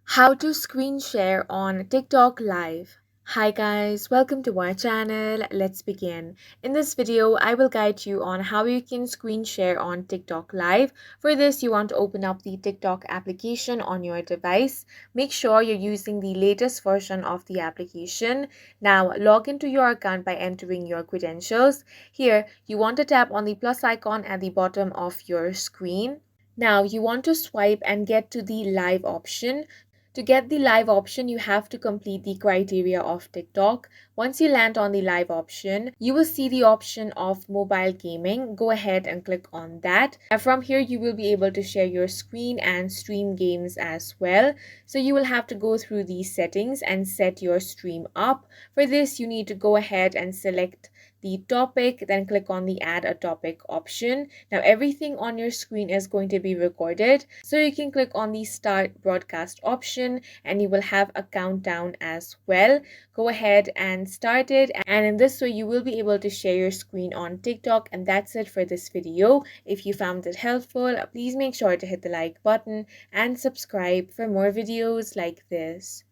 How to screen share on TikTok Live. Hi guys, welcome to our channel. Let's begin. In this video, I will guide you on how you can screen share on TikTok Live. For this, you want to open up the TikTok application on your device. Make sure you're using the latest version of the application. Now, log into your account by entering your credentials. Here, you want to tap on the plus icon at the bottom of your screen. Now, you want to swipe and get to the live option. To get the live option, you have to complete the criteria of TikTok. Once you land on the live option, you will see the option of mobile gaming. Go ahead and click on that. From here, you will be able to share your screen and stream games as well. So you will have to go through these settings and set your stream up. For this, you need to go ahead and select the topic, then click on the add a topic option. Now everything on your screen is going to be recorded, so you can click on the start broadcast option and you will have a countdown as well. Go ahead and start it, and in this way you will be able to share your screen on TikTok. And that's it for this video. If you found it helpful, please make sure to hit the like button and subscribe for more videos like this.